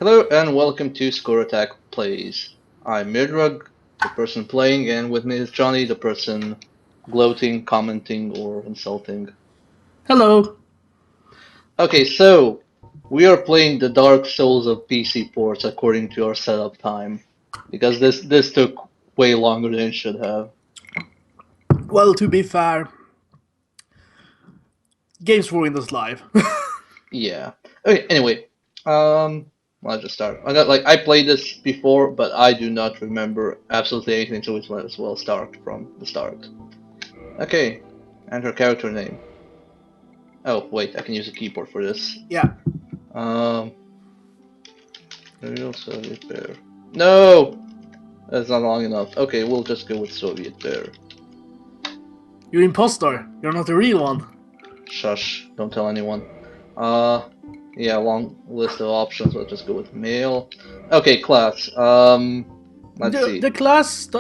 Hello and welcome to Score Attack Plays. I'm Miodrag, the person playing, and with me is Johnny, the person gloating, commenting, or insulting. Hello. Okay, so we are playing the Dark Souls of PC ports according to our setup time, because this took way longer than it should have. Well, to be fair, games ruined us live. Yeah. Okay, anyway, um, I'll just start. I played this before, but I do not remember absolutely anything, so we might as well start from the start. Okay, enter character name. Oh, wait, I can use a keyboard for this. Yeah. Um, Real Soviet Bear. No! That's not long enough. Okay, we'll just go with Soviet Bear. You impostor. You're not the real one. Shush, don't tell anyone. Uh, yeah, long list of options. Let's just go with male. Okay, class. Let's see. The class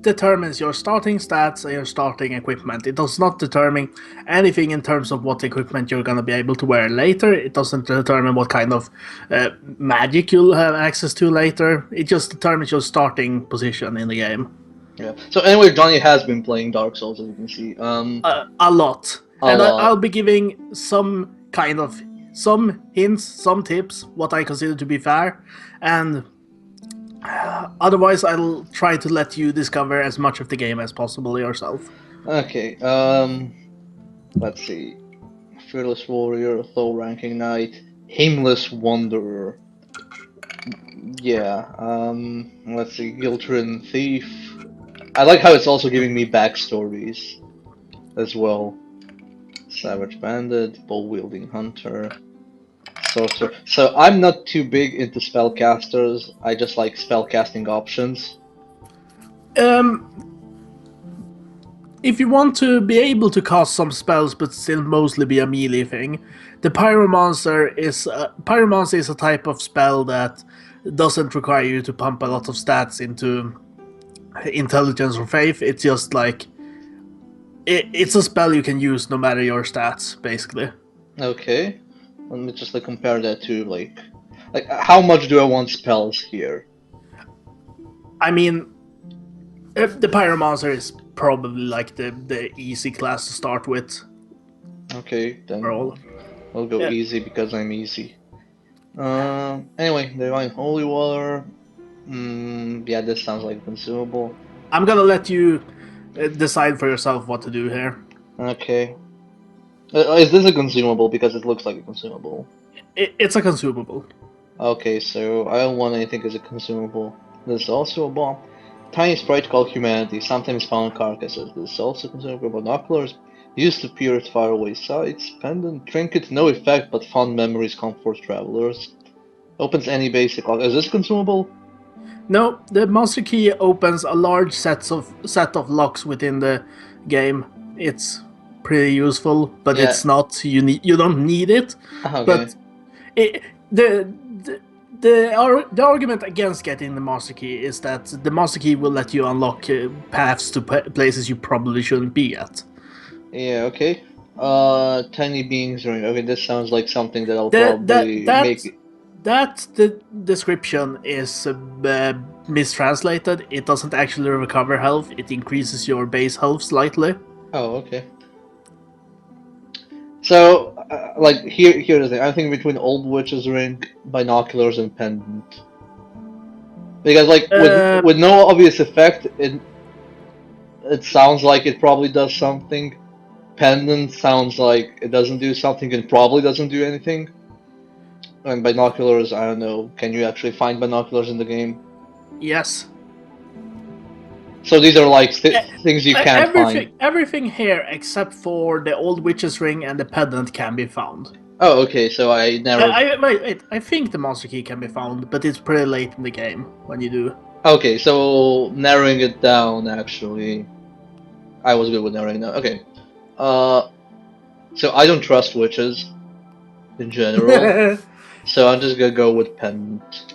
determines your starting stats and your starting equipment. It does not determine anything in terms of what equipment you're gonna be able to wear later. It doesn't determine what kind of magic you'll have access to later. It just determines your starting position in the game. Yeah. So anyway, Johnny has been playing Dark Souls, as you can see. A lot. A And I'll lot. be giving some hints, some tips, what I consider to be fair, and otherwise I'll try to let you discover as much of the game as possible yourself. Okay. Let's see. Fearless Warrior, Low Ranking Knight, Hameless Wanderer. Yeah, let's see, Guilt-Ridden Thief. I like how it's also giving me backstories as well. Savage Bandit, Bull-Wielding Hunter, Sorcerer. So I'm not too big into spellcasters, I just like spellcasting options. Um, if you want to be able to cast some spells but still mostly be a melee thing, the Pyromancer is a type of spell that doesn't require you to pump a lot of stats into intelligence or faith. It's just like it's a spell you can use no matter your stats, basically. Okay, let me just compare that to like how much do I want spells here? I mean, if the Pyromancer is probably like the easy class to start with. Okay, then Overall. I'll go Yeah. easy because I'm easy. Anyway, Divine Holy Water. Yeah, this sounds like a consumable. I'm gonna let you decide for yourself what to do here. Okay. Is this a consumable? Because it looks like a consumable. It's a consumable. Okay, so I don't want anything as a consumable. This is also a bomb. Tiny sprite called Humanity, sometimes found in carcasses. This is also consumable. Binoculars, used to peer at faraway sights. Pendant, trinket, no effect, but fond memories comfort travelers. Opens any basic lock. Is this consumable? No, the Master Key opens a large set of locks within the game. It's pretty useful, but Yeah. it's not. You don't need it. Okay. But it, the argument against getting the Master Key is that the Master Key will let you unlock paths to places you probably shouldn't be at. Yeah, okay. Tiny beings ring. Okay, this sounds like something that I'll The, that probably that make. that the description is mistranslated. It doesn't actually recover health. It increases your base health slightly. Oh, okay. So, like here's the thing. I'm thinking between Old Witch's Ring, binoculars, and pendant. Because like Uh, with no obvious effect, it sounds like it probably does something. Pendant sounds like it doesn't do something and probably doesn't do anything. And binoculars, I don't know. Can you actually find binoculars in the game? yes. So these are like things you can't find. Everything here except for the old witch's ring and the pendant can be found. Oh, okay. So I narrowed. I think the monster key can be found, but it's pretty late in the game when you do. Okay, so narrowing it down. Actually, I was good with narrowing down. Okay. Uh, so I don't trust witches in general. So I'm just gonna go with pendant.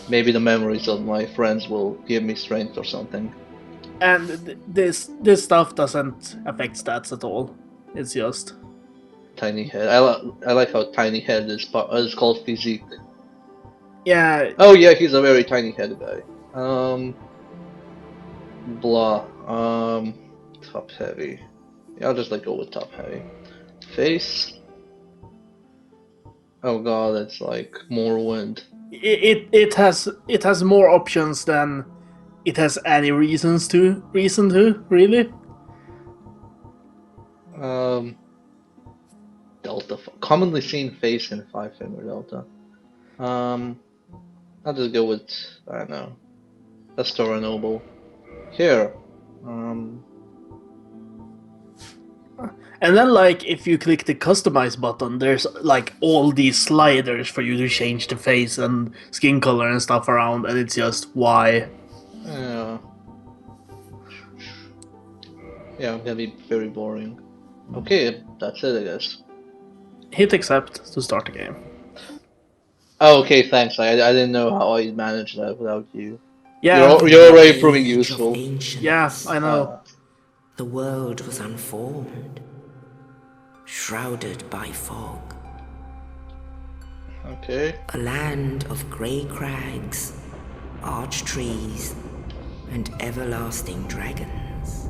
Maybe the memories of my friends will give me strength or something. And this stuff doesn't affect stats at all. It's just Tiny head. I like how tiny head is called physique. Yeah, Oh yeah, he's a very tiny head guy. Blah. Top heavy. Yeah, I'll just like go with top heavy. Face. Oh god, it's like more wind. it has more options than it has any reason to really. Um, Delta. Commonly seen face in five finger delta. Um, I'll just go with I don't know. Astora Noble. Here. Um, And then like if you click the customize button, there's like all these sliders for you to change the face and skin color and stuff around, and it's just why. yeah. Yeah, gonna be very boring. Okay, that's it, I guess. Hit accept to start the game. Oh, okay, thanks. I didn't know how I managed that without you. Yeah, You're In the already proving age of useful. yeah, ancients, I know. the world was unformed, shrouded by fog. Okay. A land of grey crags, arch trees, and everlasting dragons.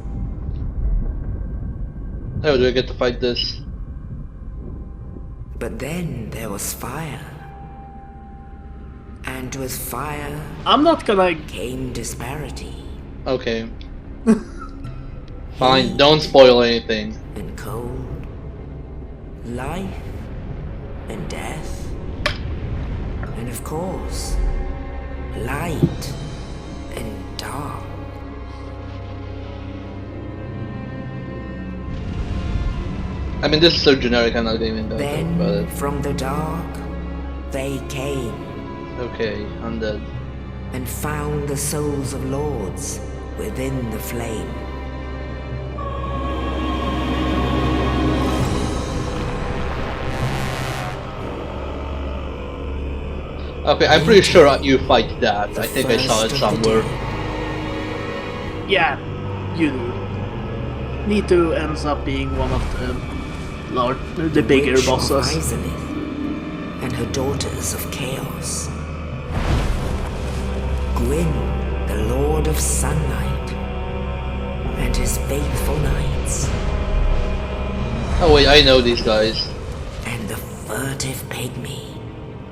Oh, do I get to fight this? But then there was fire. And with fire I'm not gonna. came disparity. Okay. Fine, don't spoil anything. And cold, life and death, and of course, light and dark. I mean, this is so generic, I'm not even gonna talk about Then it. from the dark, they came Okay, undead. and found the souls of lords within the flame. Okay, I'm pretty sure you fight that. I think I saw it First of the somewhere. dead. Yeah, you do. Nito ends up being one of the bigger Witch of bosses. Izalith and her daughters of chaos. Gwyn, the Lord of Sunlight, and his faithful knights, Oh wait, I know these guys. and the furtive pygmy,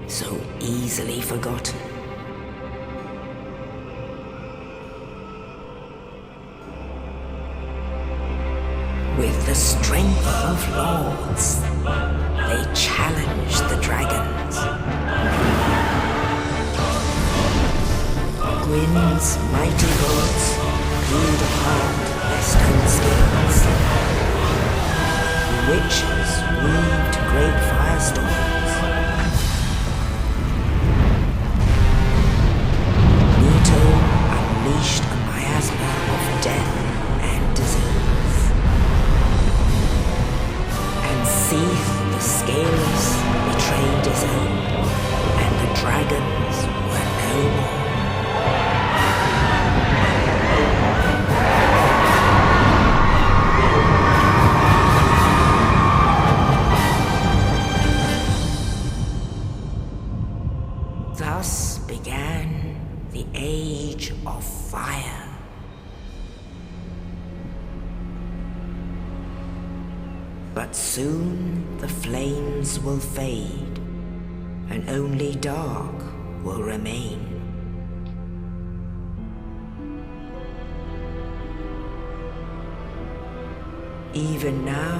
so easily forgotten. With the strength of lords, they challenged the dragons. Gwyn's mighty gods peeled apart their stone skins. Witches weaved great firestorms. Nito unleashed a miasma of death and disease. And Seath the Scaleless betrayed his own, and the dragons were no more. Thus began the Age of Fire. But soon the flames will fade, and only dark will remain. Even now,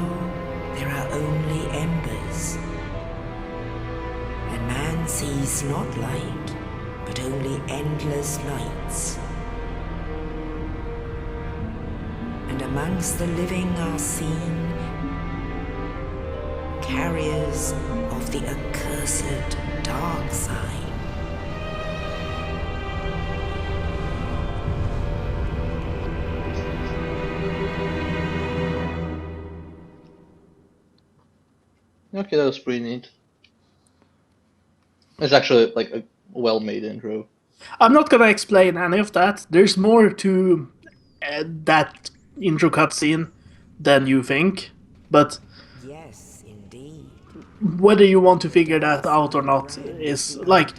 there are only embers. And man sees not light, but only endless nights. And amongst the living are seen carriers of the accursed dark side. Okay, that was pretty neat. It's actually like a well-made intro. I'm not gonna explain any of that. There's more to that intro cutscene than you think, but Yes, indeed. whether you want to figure that out or not is like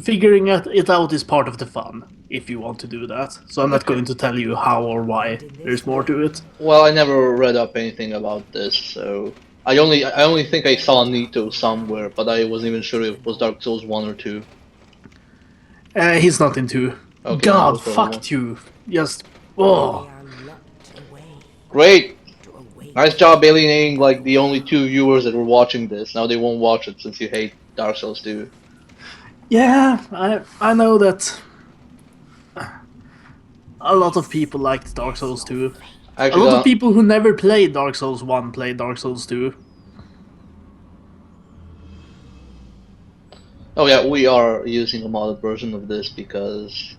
Figuring it out is part of the fun, if you want to do that. So I'm not Okay. going to tell you how or why. There's more to it. Well, I never read up anything about this, so I only think I saw Nito somewhere, but I wasn't even sure if it was Dark Souls 1 or 2. He's not into. Okay, then God, most probably 1. fuck you. Just. They Oh. are locked away Great! to await. Nice job alienating like the only 2 viewers that were watching this. Now they won't watch it since you hate Dark Souls 2. Yeah, I know that a lot of people liked Dark Souls 2. I A actually lot of got people who never played Dark Souls 1 played Dark Souls 2. Oh yeah, we are using a modded version of this because,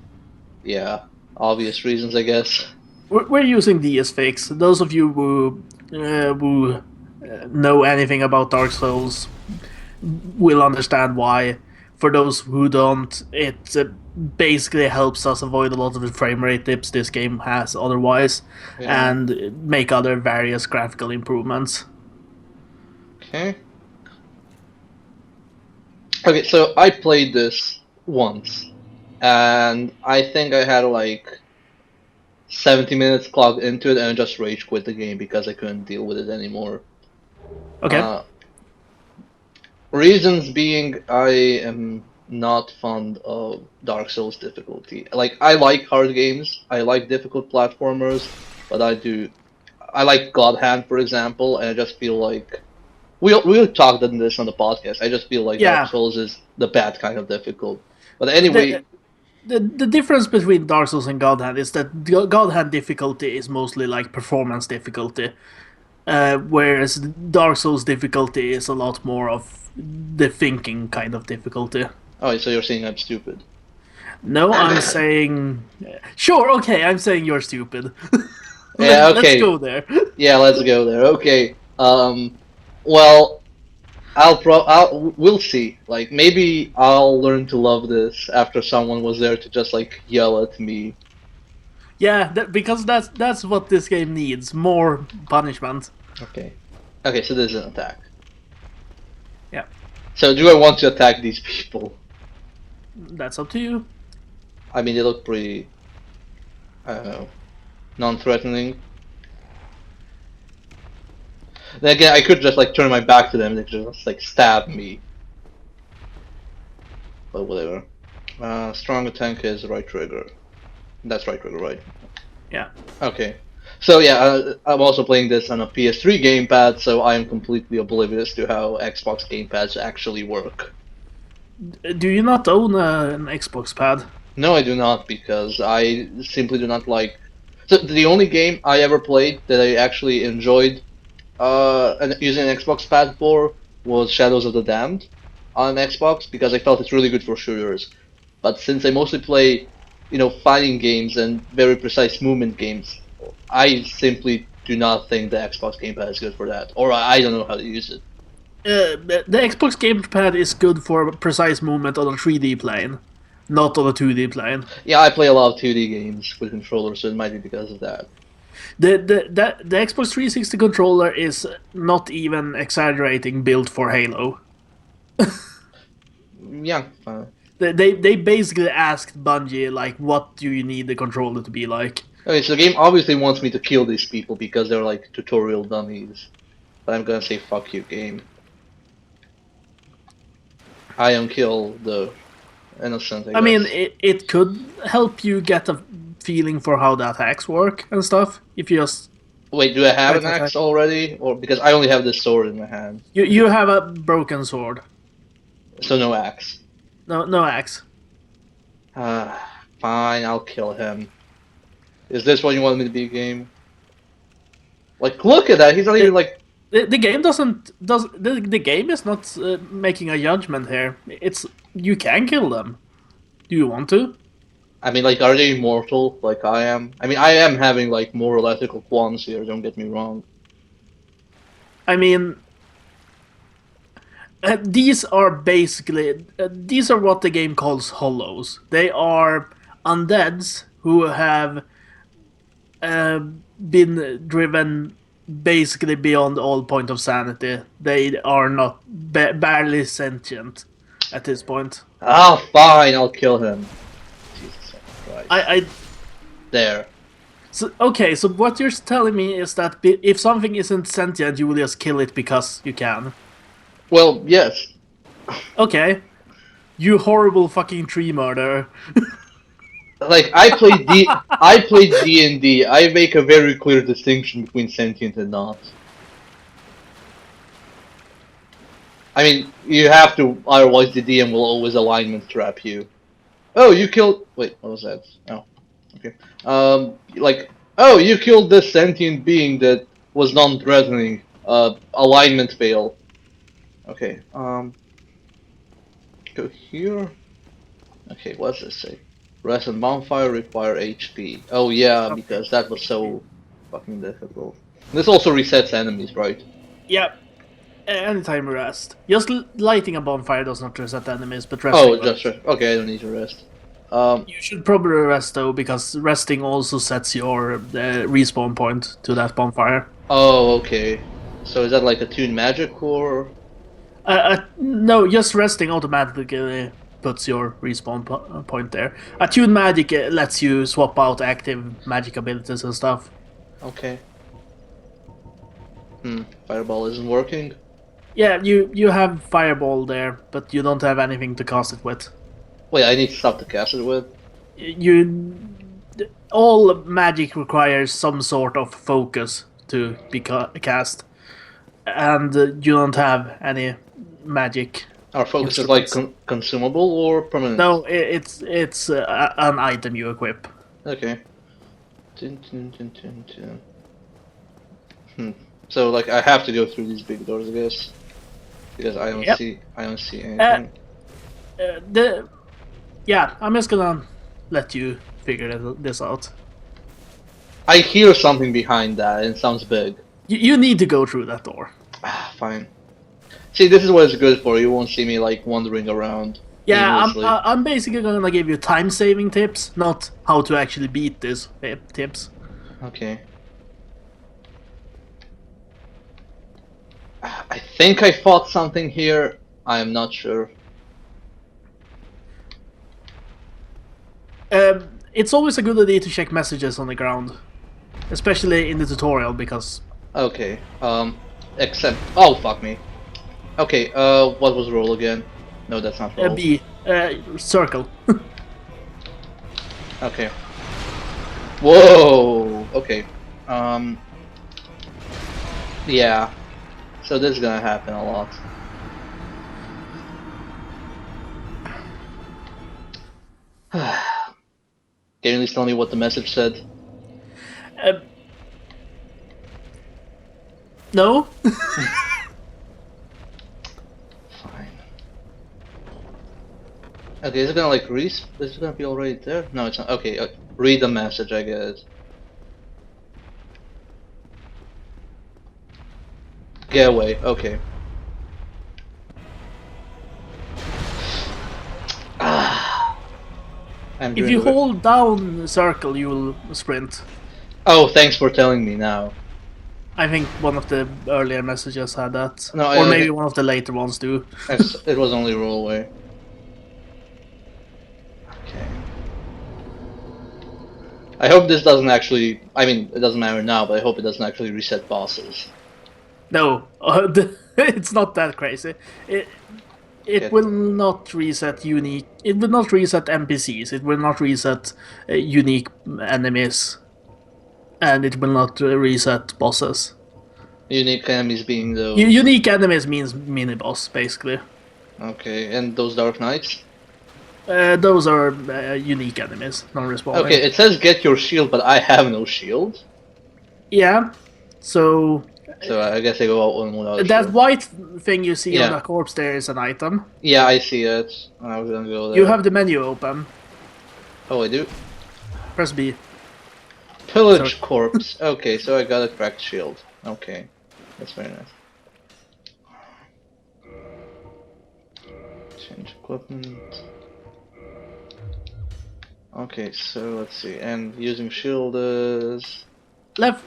yeah, obvious reasons, I guess. We're using DS Fix. Those of you who know anything about Dark Souls will understand why. For those who don't, it basically helps us avoid a lot of the frame rate dips this game has otherwise, Yeah. and make other various graphical improvements. Okay. Okay, so I played this once, and I think I had like 70 minutes clocked into it, and I just rage quit the game because I couldn't deal with it anymore. Okay. Uh, Reasons being, I am not fond of Dark Souls difficulty. Like, I like hard games, I like difficult platformers, but I like God Hand, for example, and I just feel like we'll talk on this on the podcast. I just feel like Dark Yeah. Souls is the bad kind of difficult. But The, anyway, the difference between Dark Souls and God Hand is that God Hand difficulty is mostly like performance difficulty, whereas Dark Souls difficulty is a lot more of the thinking kind of difficulty. oh, so you're saying I'm stupid? No, I'm saying. Sure, okay, I'm saying you're stupid. Yeah, Let's okay. go there. Yeah, let's go there. Okay. Well, we'll see. Like maybe I'll learn to love this after someone was there to just like yell at me. Yeah, because that's what this game needs, more punishment. Okay. Okay, so this is an attack. Yeah, So do I want to attack these people? that's up to you. I mean, they look pretty, I don't know, non-threatening. Then again, I could just like turn my back to them and they could just like stab me. But whatever. Strong attack is right trigger. That's right trigger, right? Yeah. Okay. So yeah, I'm also playing this on a PS3 gamepad, so I am completely oblivious to how Xbox gamepads actually work. Do you not own an Xbox pad? No, I do not, because I simply do not like. So the only game I ever played that I actually enjoyed using an Xbox pad for was Shadows of the Damned on Xbox because I felt it's really good for shooters. But since I mostly play, fighting games and very precise movement games, I simply do not think the Xbox gamepad is good for that, or I don't know how to use it. The Xbox gamepad is good for precise movement on a 3D plane, not on a 2D plane. Yeah, I play a lot of 2D games with controllers, so it might be because of that. The Xbox 360 controller is not even exaggerating built for Halo. Yeah, fine. They basically asked Bungie, like, what do you need the controller to be like? Okay, so the game obviously wants me to kill these people because they're like tutorial dummies. But I'm gonna say fuck you, game. I don't kill the innocent, I guess. I mean, it could help you get a feeling for how the attacks work and stuff, if you just... Wait, do I have an Attack. axe already? Or because I only have this sword in my hand. You have a broken sword. So no axe. No axe. Fine, I'll kill him. Is this what you want me to be, game? Like, look at that, he's not even like... The game the game is not making a judgment here. It's you can kill them. Do you want to? I mean, like, are they immortal like I am? I mean, I am having, like, moral ethical qualms here, don't get me wrong. I mean, these are basically these are what the game calls hollows. They are undeads who have been driven basically beyond all point of sanity. They are not barely sentient. at this point. Ah, fine, I'll kill him. Jesus Christ. I There. so okay. So what you're telling me is that if something isn't sentient, you will just kill it because you can. Well, yes. Okay, you horrible fucking tree murderer. Like I played D&D. I make a very clear distinction between sentient and not. I mean, you have to, otherwise the DM will always alignment trap you. Oh, you killed. Wait, what was that? Oh, okay. Like, oh, you killed this sentient being that was non-threatening. Alignment fail. Okay. Go here. Okay, what's this say? Rest and bonfire require HP. Oh yeah, Okay. because that was so fucking difficult. This also resets enemies, right? Yeah. Anytime you rest. Just lighting a bonfire does not reset enemies, but resting Oh, just does. rest. Okay, I don't need to rest. You should probably rest though, because resting also sets your respawn point to that bonfire. Oh, okay. So is that like a tuned magic or? No, just resting automatically puts your respawn point there. Attuned magic lets you swap out active magic abilities and stuff. Okay. Fireball isn't working. Yeah, you have fireball there, but you don't have anything to cast it with. Wait, I need stuff to cast it with. All magic requires some sort of focus to be cast, and you don't have any magic. Our focus is like instruments. consumable or permanent? No, it's an item you equip. Okay. Dun, dun, dun, dun, dun. So like I have to go through these big doors, I guess, because I don't Yep. see anything. Yeah, I'm just gonna let you figure this out. I hear something behind that, and it sounds big. You need to go through that door. Fine. See, this is what it's good for. You won't see me like wandering around Yeah, aimlessly. I'm basically gonna give you time saving tips, not how to actually beat this tips. Okay. I think I fought something here. I am not sure. It's always a good idea to check messages on the ground, especially in the tutorial, because Okay. Except. Oh, fuck me. Okay. What was roll again? No, that's not roll. B circle. Okay. Whoa. Okay. Yeah. So this is gonna happen a lot. Can you at least tell me what the message said? No. Fine. Okay, is it gonna like is it gonna be already there? No, it's not. Okay, read the message, I guess. Get away. Okay. If you hold down circle, you will sprint. Oh, thanks for telling me now. I think one of the earlier messages had that, No, or maybe one of the later ones do. It was only roll away. Okay. I hope this doesn't actually. I mean, it doesn't matter now, but I hope it doesn't actually reset bosses. No, it's not that crazy. It will not reset unique. It will not reset NPCs. It will not reset unique enemies, and it will not reset bosses. Unique enemies being those. Unique enemies means mini boss, basically. Okay, and those Dark Knights. Those are unique enemies, non-respawning. Okay, it says get your shield, but I have no shield. Yeah, so I guess I go out on without that shield. white thing you see on Yeah. the corpse there is an item. Yeah, I see it. I was gonna go there. You have the menu open. Oh, I do. Press B. Pillage Sorry. corpse. Okay, so I got a cracked shield. Okay, that's very nice. Change equipment. Okay, so let's see. And using shield is. Left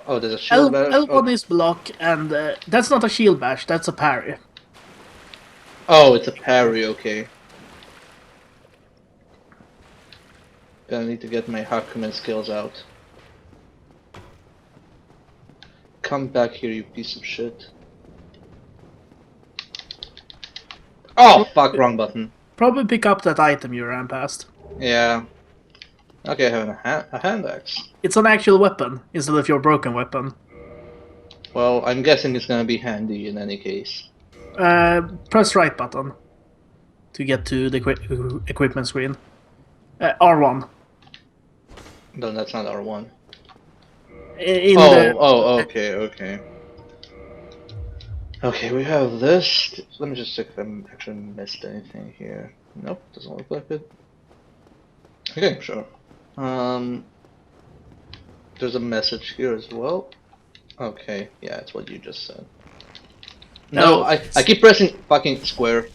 Oh, there's a shield bash. L1 is block, and that's not a shield bash, that's a parry. Oh, it's a parry, okay. Gonna need to get my Hakumen skills out. Come back here, you piece of shit. Oh, fuck, wrong button. Probably pick up that item you ran past. Yeah. Okay, I have a hand axe. It's an actual weapon instead of your broken weapon. Well, I'm guessing it's gonna be handy in any case. Press right button to get to the equipment screen. R1. No, that's not R1. In Okay, okay. Okay, we have this. Let me just check if I actually missed anything here. Nope, doesn't look like it. Okay, sure. There's a message here as well. Okay, yeah, it's what you just said. No, I keep pressing fucking square.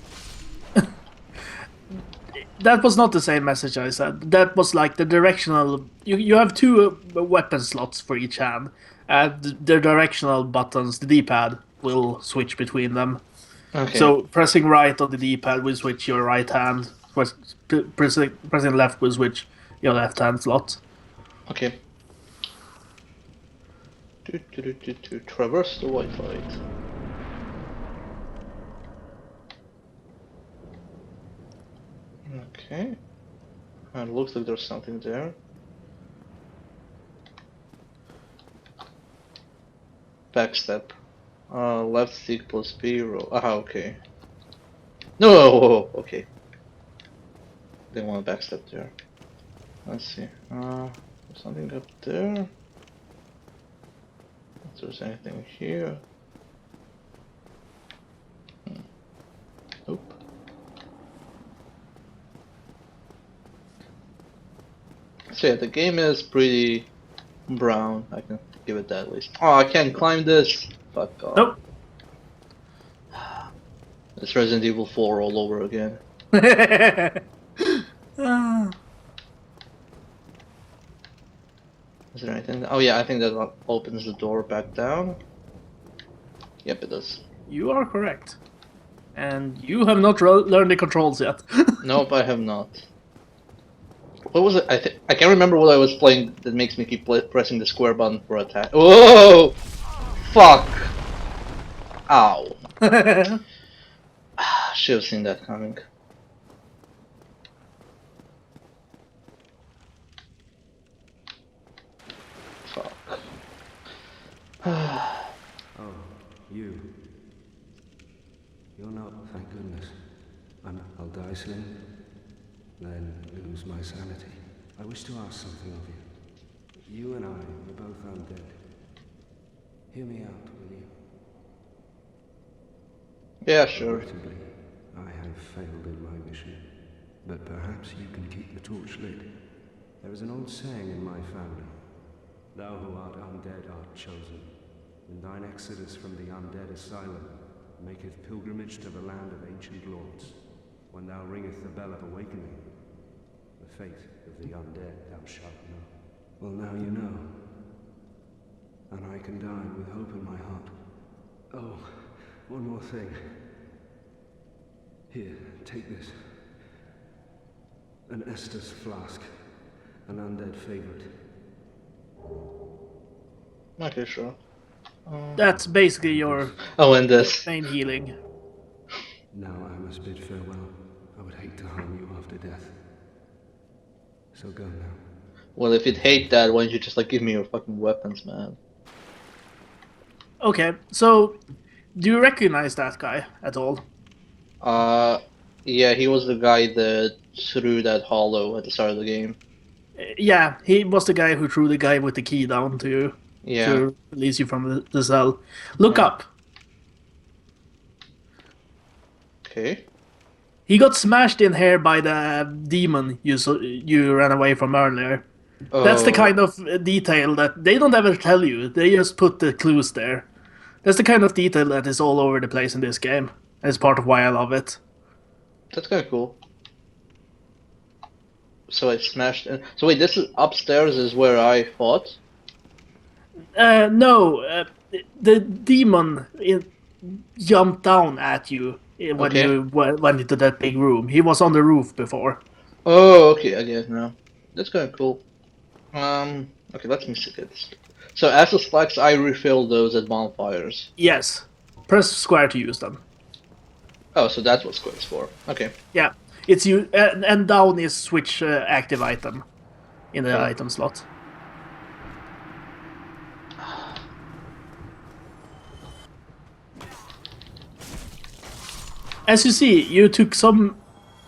That was not the same message I said. That was like the directional. You have two weapon slots for each hand, and the directional buttons, the D-pad, will switch between them. Okay. So pressing right on the D-pad will switch your right hand. Pressing left will switch your left hand slot. Okay. Traverse the white light. Okay. And it looks like there's something there. Backstep. Left stick plus B roll. Aha, okay. No, okay. They want a backstep there. Let's see. There's something up there. If there's anything here. Nope. So yeah, the game is pretty brown. I can give it that at least. Oh, I can't climb this. Fuck off. Nope. It's Resident Evil 4 all over again. Is there anything? Oh yeah, I think that opens the door back down. Yep, it does. You are correct. And you have not learned the controls yet. Nope, I have not. What was it? I can't remember what I was playing that makes me keep pressing the square button for attack. Whoa! Fuck! Ow. Should have seen that coming. Fuck. Oh, you. You're not, thank goodness. I'll die soon, then lose my sanity. I wish to ask something of you. You and I, we're both undead. Hear me out, will you? Yeah, sure. Regrettably, I have failed in my mission, but perhaps you can keep the torch lit. There is an old saying in my family. Thou who art undead art chosen, and thine exodus from the undead asylum maketh pilgrimage to the land of ancient lords. When thou ringeth the bell of awakening, the fate of the undead thou shalt know. Well, now you know, and I can die with hope in my heart. Oh, one more thing. Here, take this. An Estus flask, an undead favorite. Okay, sure. That's basically your and this. main healing. Now I must bid farewell. I would hate to harm you after death. So go now. Well, if you'd hate that, why don't you just like give me your fucking weapons, man? Okay, so do you recognize that guy at all? Yeah, he was the guy that threw that hollow at the start of the game. Yeah, he was the guy who threw the guy with the key down to you to release you from the cell. Look up. Okay. He got smashed in here by the demon you ran away from earlier. Oh. That's the kind of detail that they don't ever tell you. They just put the clues there. That's the kind of detail that is all over the place in this game. It's part of why I love it. That's kind of cool. So I smashed in. So wait, this is upstairs is where I fought? No, the demon jumped down at you when Okay. you went into that big room. He was on the roof before. Oh, okay, I get it now. That's kind of cool. Okay, let me see this. So as the slacks, I refill those at bonfires. Yes. Press square to use them. Oh, so that's what square's for. Okay. Yeah. It's you and down is switch active item in the Okay. item slot. As you see, you took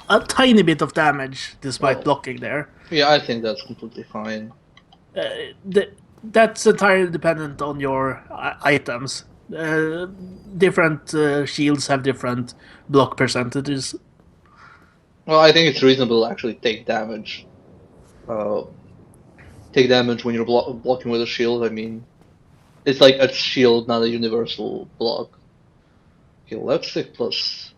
a tiny bit of damage despite Well, blocking there. yeah, I think that's completely fine. That's entirely dependent on your items. Different shields have different block percentages. Well, I think it's reasonable to actually take damage. Uh, take damage when you're blocking with a shield. I mean, it's like a shield, not a universal block. Okay, left stick plus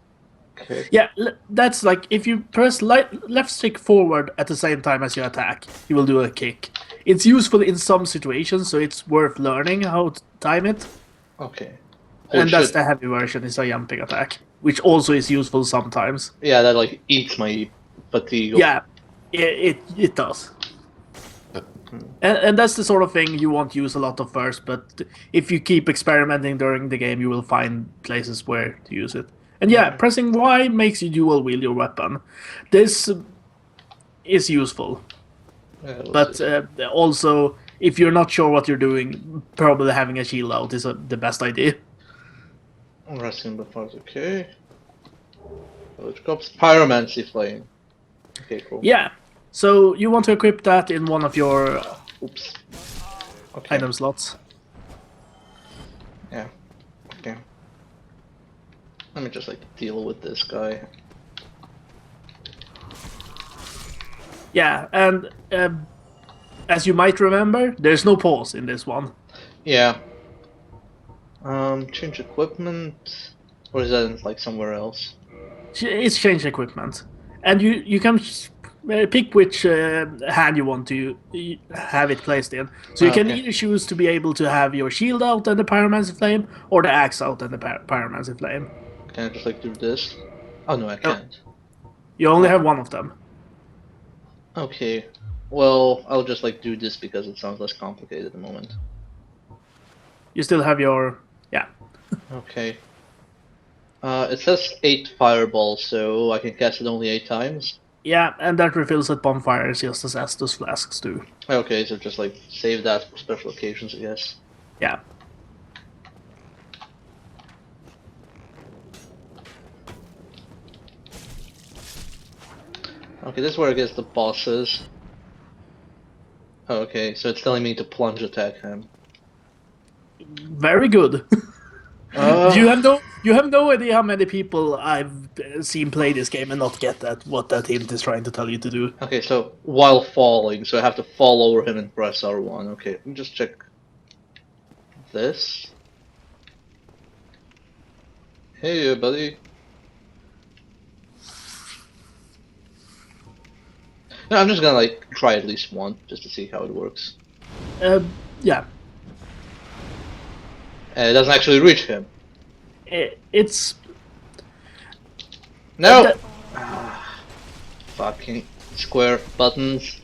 kick. Yeah, that's like if you press left stick forward at the same time as you attack, you will do a kick. It's useful in some situations, so it's worth learning how to time it. Okay. Holy And that's shit. the heavy version, is a jumping attack, which also is useful sometimes. Yeah, that like eats my fatigue. Yeah, it does. And that's the sort of thing you won't use a lot of first, but if you keep experimenting during the game, you will find places where to use it. And yeah, pressing Y makes you dual wield your weapon. This is useful, Yeah, but also if you're not sure what you're doing, probably having a shield out is the best idea. resting before okay. Which cops pyromancy flame. Okay, cool. Yeah, so you want to equip that in one of your Oops. Okay. item slots. Yeah. Okay. Let me just like deal with this guy. Yeah, and as you might remember, there's no pause in this one. Yeah. Change equipment, or is that like somewhere else? It's change equipment, and you can pick which hand you want to have it placed in. So you can Okay. either choose to be able to have your shield out and the pyromancy flame, or the axe out and the pyromancy flame. Can I just like do this? Oh no, I can't. You only have one of them. Okay. Well, I'll just like do this because it sounds less complicated at the moment. You still have your Okay. It says 8 fireballs, so I can cast it only 8 times. yeah, and that refills at bonfires just as Estus flasks do. Okay, so just like save that for special occasions, I guess. Yeah. Okay, this is where I guess the boss is. Okay, so it's telling me to plunge attack him. Very good. You have no idea how many people I've seen play this game and not get what that hint is trying to tell you to do. Okay, so while falling, so I have to fall over him and press R1. Okay, let me just check this. Hey, buddy. No, I'm just gonna like try at least one just to see how it works. Yeah, And it doesn't actually reach him. it's No! that- Fucking square buttons.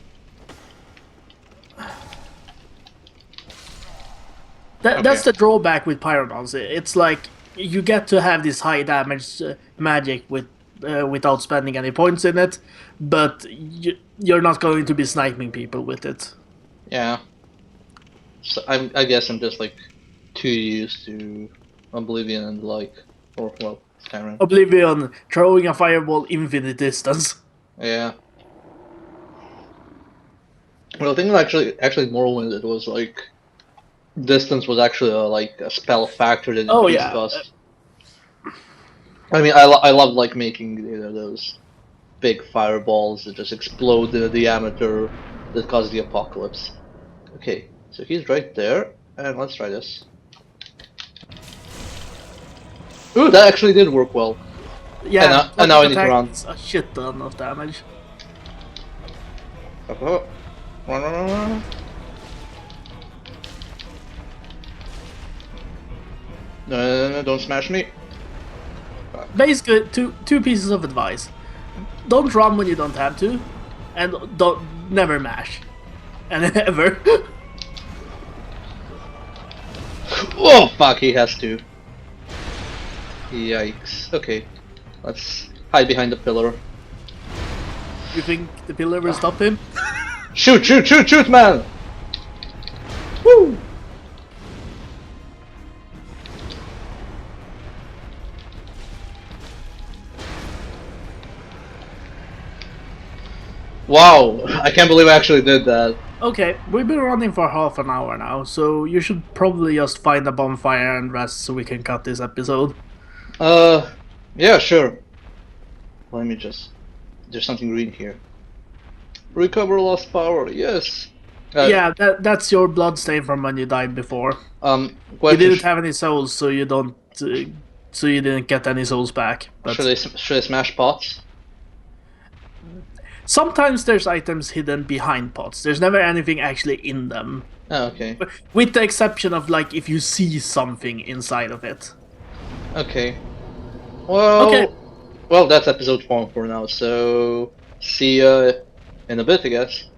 that's the drawback with Pyronons. It's like you get to have this high damage magic without spending any points in it, but you're not going to be sniping people with it. Yeah. So I guess I'm just like too used to Oblivion and like, or well, Skyrim. Oblivion throwing a fireball infinite distance. Yeah. Well, I think actually Morrowind it was like distance was actually like a spell factor that Oh, increased yeah. cost. I mean, I love like making those big fireballs that just explode the diameter that cause the apocalypse. Okay, so he's right there, and let's try this. Ooh, that actually did work well. Yeah, and now I need to attack run. is a shit ton of damage. Oh, run. No, don't smash me. basically, two pieces of advice: don't run when you don't have to, and don't never mash, and ever. Oh fuck, he has to. Yikes. Okay, let's hide behind the pillar. You think the pillar will stop him? Shoot, shoot, shoot, shoot, man! Woo! Wow, I can't believe I actually did that. Okay, we've been running for half an hour now, so you should probably just find a bonfire and rest so we can cut this episode. Yeah, sure. Let me just... There's something green here. Recover lost power, yes! Yeah, that's your blood stain from when you died before. You Question, didn't have any souls, so you don't... so you didn't get any souls back. But should I smash pots? sometimes there's items hidden behind pots. There's never anything actually in them. Oh, okay. With the exception of, like, if you see something inside of it. Okay. Well... Okay. Well, that's episode 1 for now, so... See ya in a bit, I guess.